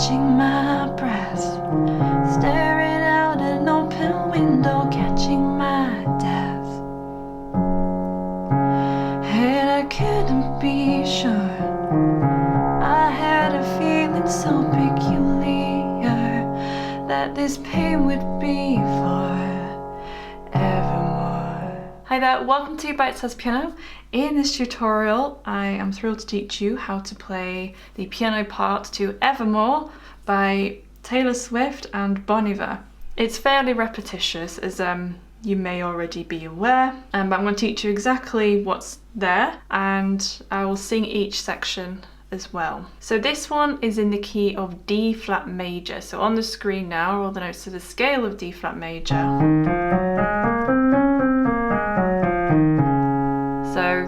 catching my breath, staring out an open window, catching my death. And I couldn't be sure, I had a feeling so peculiar that this pain would be for Evermore. Hi there, welcome to Bitesize Piano. In this tutorial, I am thrilled to teach you how to play the piano part to Evermore by Taylor Swift and Iver. It's fairly repetitious, as you may already be aware, but I'm going to teach you exactly what's there, and I will sing each section as well. So this one is in the key of D flat major. So on the screen now are all the notes to the scale of D flat major. So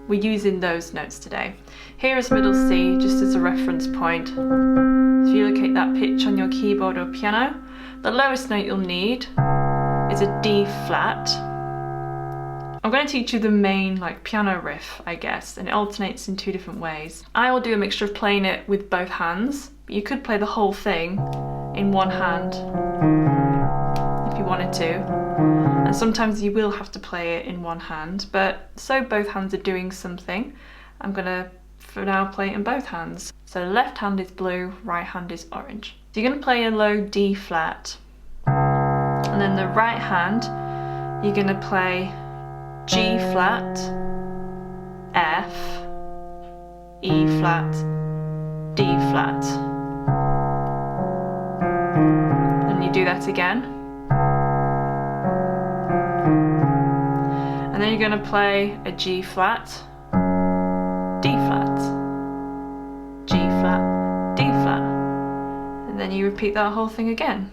we're using those notes today. Here is middle C, just as a reference point. If you locate that pitch on your keyboard or piano, the lowest note you'll need is a D flat. I'm going to teach you the main piano riff, I guess, and it alternates in two different ways. I will do a mixture of playing it with both hands, but you could play the whole thing in one hand if you wanted to. And sometimes you will have to play it in one hand, but so both hands are doing something, I'm gonna, for now, play it in both hands. So left hand is blue, right hand is orange. So you're gonna play a low D flat, and then the right hand, you're gonna play G flat, F, E flat, D flat. And you do that again. And then you're going to play a G flat, D flat, G flat, D flat. And then you repeat that whole thing again.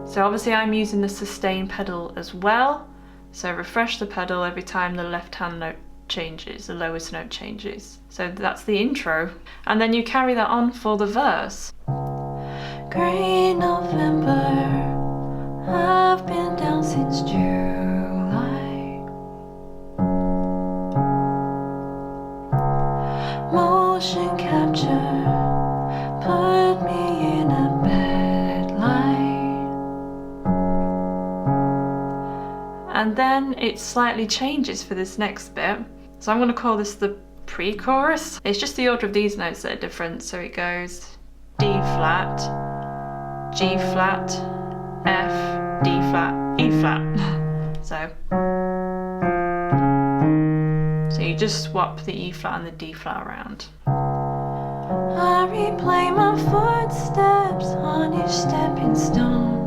So obviously I'm using the sustain pedal as well. So refresh the pedal every time the left hand note changes, the lowest note changes. So that's the intro. And then you carry that on for the verse. Grey November, I've been down since July. Motion capture put me in a bad light. And then it slightly changes for this next bit. So I'm going to call this the pre-chorus. It's just the order of these notes that are different. So it goes D flat, G flat, F, D flat, E flat. So you just swap the E flat and the D flat around. I replay my footsteps on each stepping stone,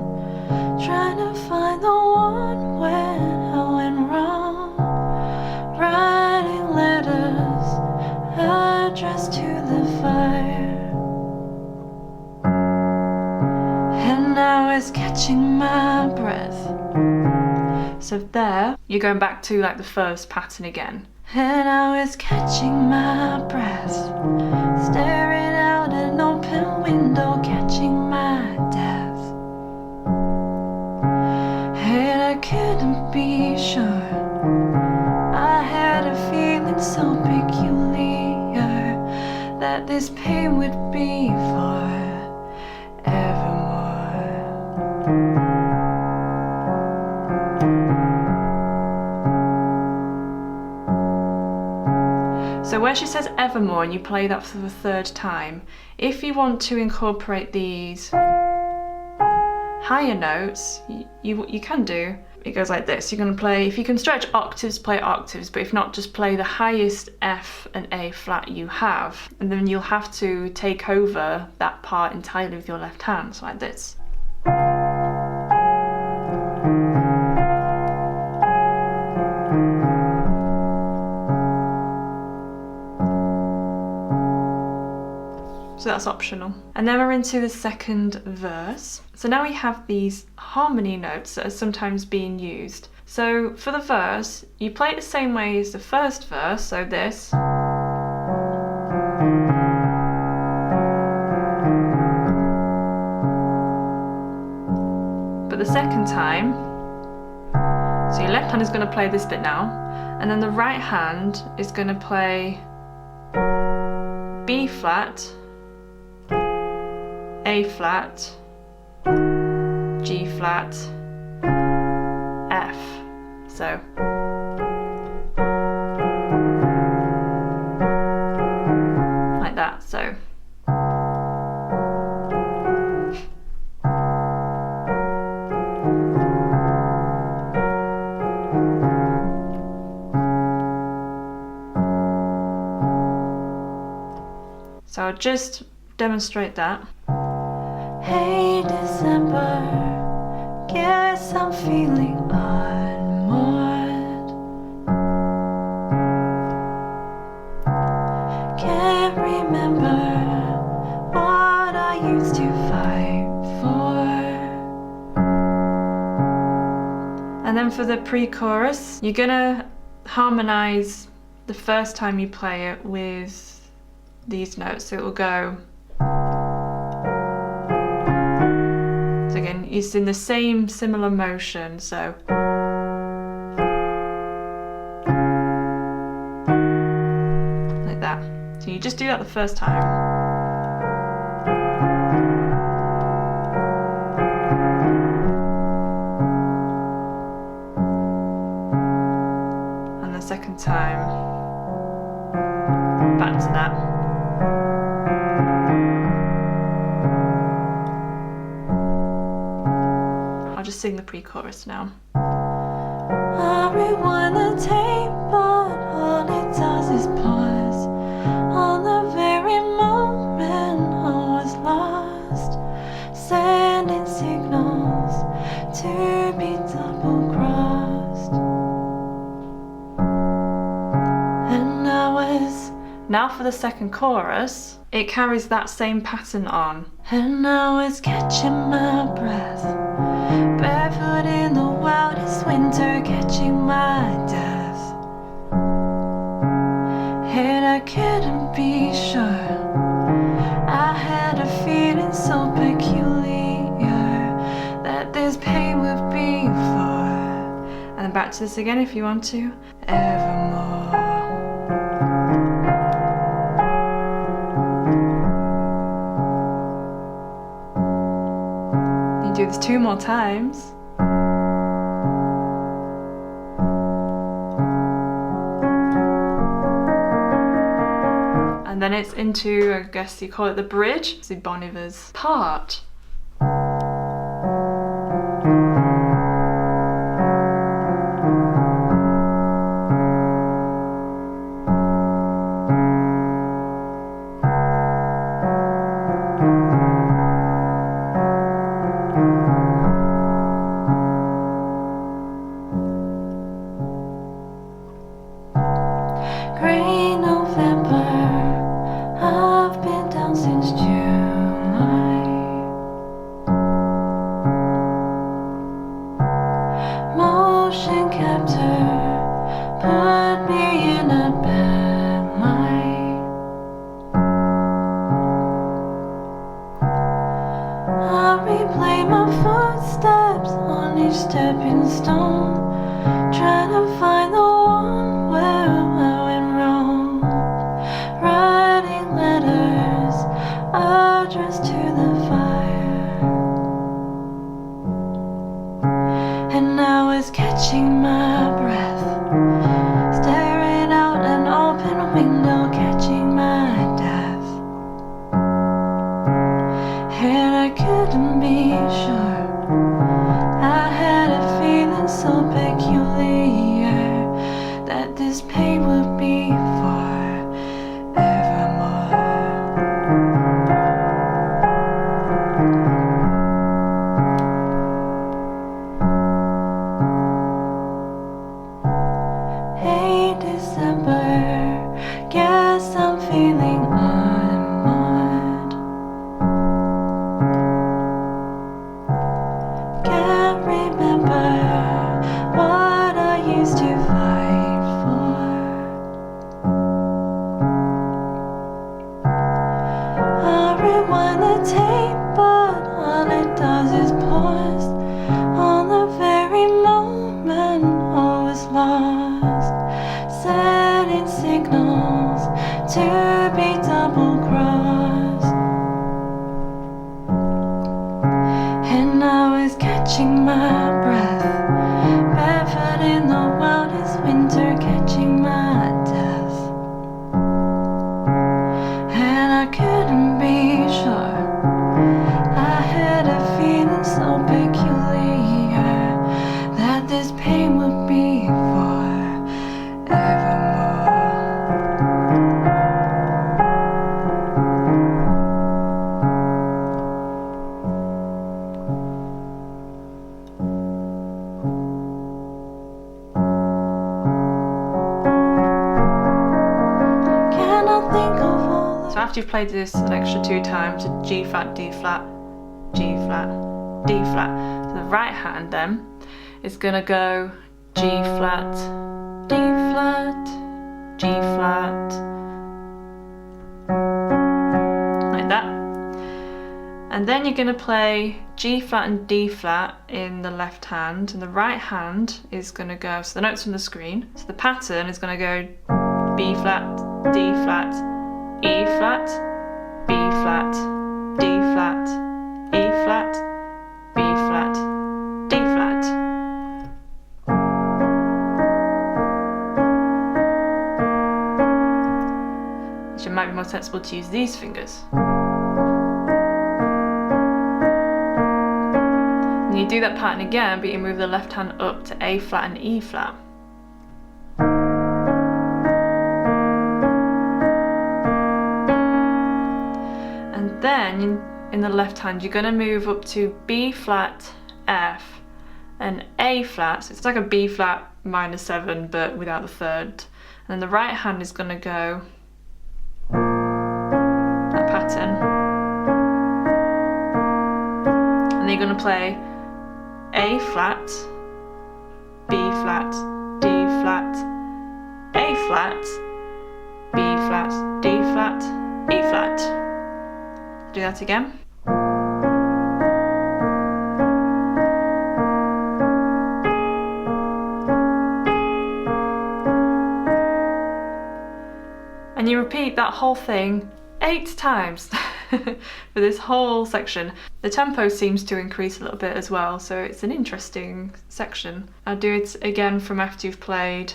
trying to find the one where I went wrong. Writing letters addressed to the fire, and now it's catching my breath. So there, you're going back to the first pattern again. And now it's catching my breath, staring out an open window, catching my death. And I couldn't be sure, I had a feeling so peculiar that this pain would be for Evermore. So where she says Evermore and you play that for the third time, if you want to incorporate these higher notes, you can do. It goes like this. You're going to play, if you can stretch octaves, play octaves, but if not, just play the highest F and A flat you have, and then you'll have to take over that part entirely with your left hand, so like this. So that's optional. And then we're into the second verse. So now we have these harmony notes that are sometimes being used. So for the verse, you play it the same way as the first verse, so this. But the second time, so your left hand is going to play this bit now, and then the right hand is going to play B flat, A flat, G flat, F. So like that. So I'll just demonstrate that. Hey December, guess I'm feeling unmoored. Can't remember what I used to fight for. And then for the pre-chorus, you're gonna harmonize the first time you play it with these notes, so it will go. So again, it's in the same similar motion, so like that. So you just do that the first time. And the second time, back to that. Just sing the pre-chorus now. I rewind the tape, but all it does is pause on the very moment I was lost, sending signals to be double-crossed. And now for the second chorus, it carries that same pattern on. And I was catching my breath, barefoot in the wildest winter, catching my death. And I couldn't be sure, I had a feeling so peculiar that this pain would be for. And then back to this again if you want to. Evermore. Do this 2 more times. And then it's into, I guess you call it the bridge, it's Bon Iver's part. Stepping stone, trying to find the one where I went wrong, writing letters addressed to the fire. And I was catching my breath, staring out an open window, catching my death. And I couldn't be sure, I had a feeling so peculiar that this pain would be for evermore. Hey December, guess I'm feeling unmoored. Can't remember what I used to fight for. I rewind the tape, but all it does is pause to be double crossed. And I was catching my breath, barefoot in the wildest winter, catching my death. And I couldn't be sure, I had a feeling so peculiar that this pain would be for evermore. So after you've played this an extra 2 times, a G flat, D flat, G flat, D flat. So the right hand then is gonna go G flat, D flat, G flat, like that. And then you're gonna play G flat and D flat in the left hand, and the right hand is gonna go, so the notes on the screen, so the pattern is gonna go B flat, D flat, E flat, B flat, D flat, E flat, B flat, D flat. So it might be more sensible to use these fingers. And you do that pattern again, but you move the left hand up to A flat and E flat. Then in the left hand you're going to move up to B flat, F and A flat, so it's like a B flat minor 7 but without the third. And then the right hand is going to go that pattern, and then you're going to play A flat, B flat, D flat, A flat, B flat, D flat, E flat. Do that again. And you repeat that whole thing 8 times for this whole section. The tempo seems to increase a little bit as well, so it's an interesting section. I'll do it again from after you've played.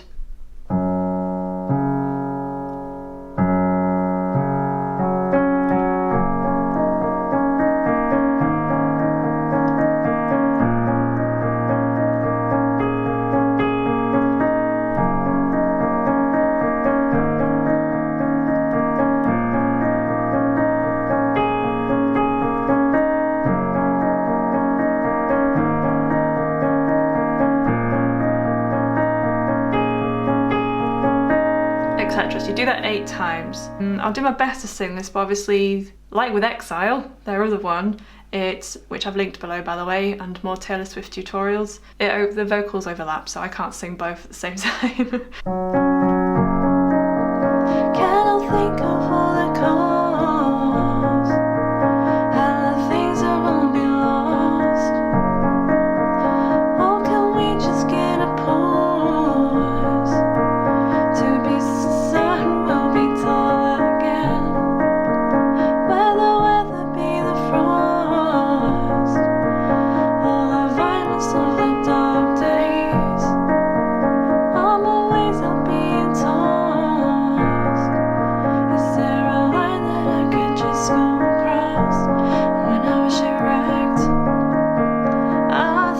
So you do that 8 times. I'll do my best to sing this, but obviously, like with Exile, their other one, which I've linked below by the way, and more Taylor Swift tutorials, the vocals overlap, so I can't sing both at the same time. Can I think of all the cause, and the things that won't be lost? Or can we just get a pause to be certain we'll be tall again? Where the weather be the frost, all the violence of the dark days. I'm always up being tossed. Is there a line that I could just go across? When I was shipwrecked, I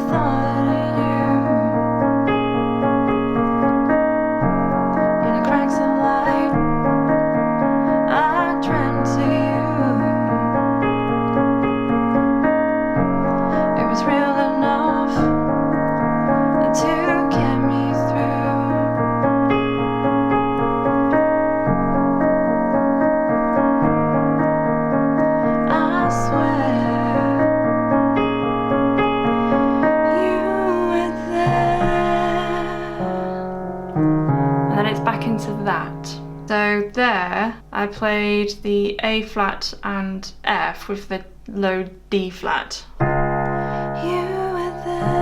thought of you. In the cracks of light, I dreamt of you. It was real enough to get me through. I swear you were there. And then it's back into that. So there I played the A flat and F with the low D flat. You were there.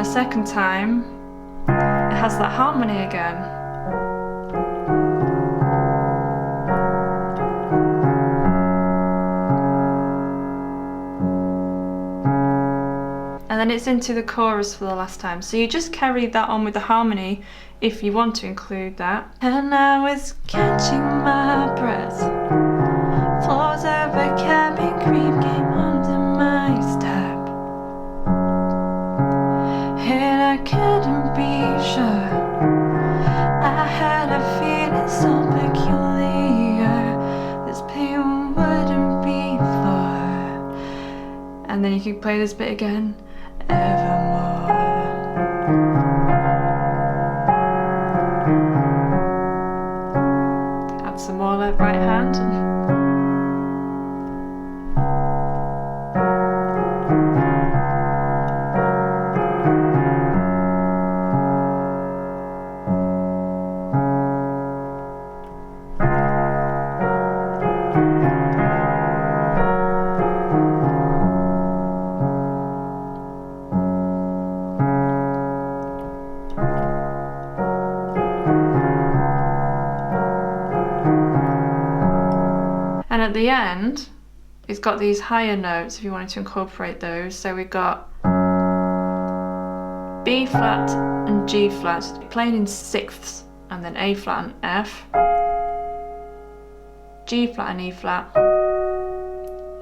second time, it has that harmony again. And then it's into the chorus for the last time. So you just carry that on with the harmony if you want to include that. And I was catching my breath. Floors of a cabin cream came under my step. And I couldn't be sure. I had a feeling so peculiar. This pain wouldn't be far. And then you can play this bit again. Evermore. Add some more left, right hand. And at the end, it's got these higher notes if you wanted to incorporate those. So we've got B flat and G flat, playing in sixths, and then A flat and F, G flat and E flat,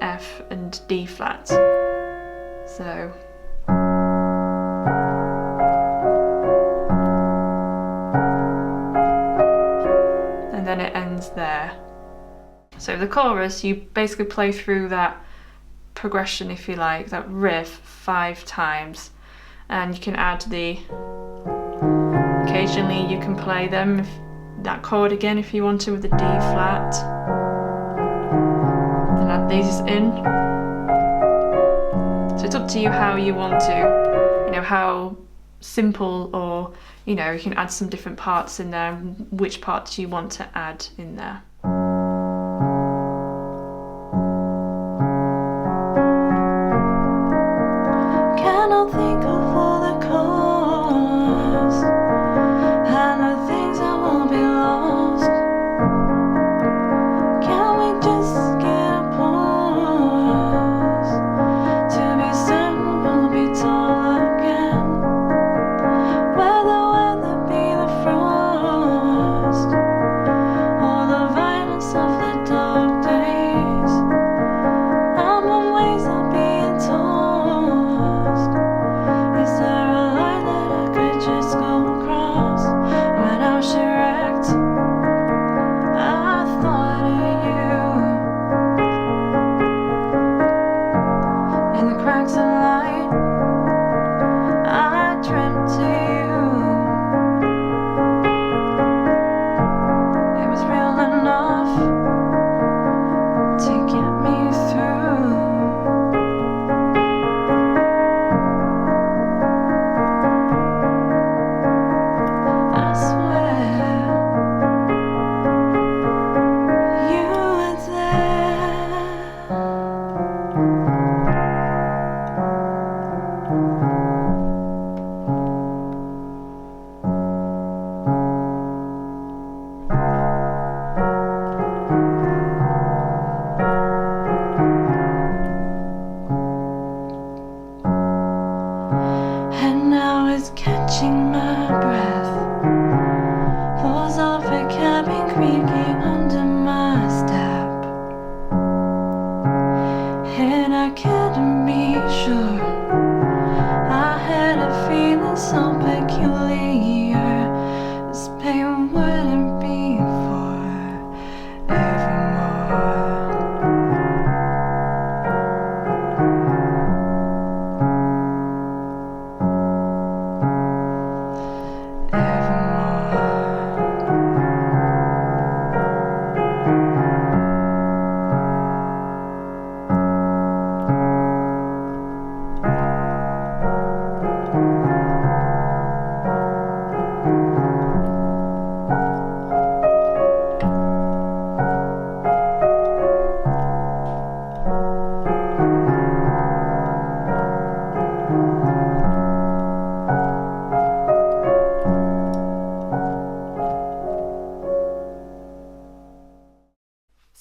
F and D flat. So and then it ends there. So the chorus, you basically play through that progression, if you like, that riff 5 times, and you can add occasionally you can play that chord again if you want to with the D flat, then add these in. So it's up to you how you want to, how simple, or you can add some different parts in there, which parts you want to add in there. Think of all the cause and the things that won't be lost. Can we just get a pause to be certain we'll be tall again? Whether be the frost or the violence of the dark days, I'm always being tossed.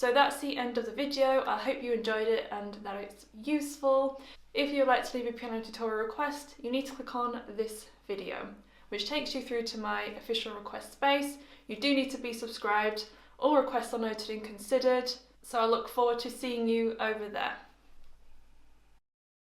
So that's the end of the video. I hope you enjoyed it and that it's useful. If you would like to leave a piano tutorial request, you need to click on this video, which takes you through to my official request space. You do need to be subscribed. All requests are noted and considered, so I look forward to seeing you over there.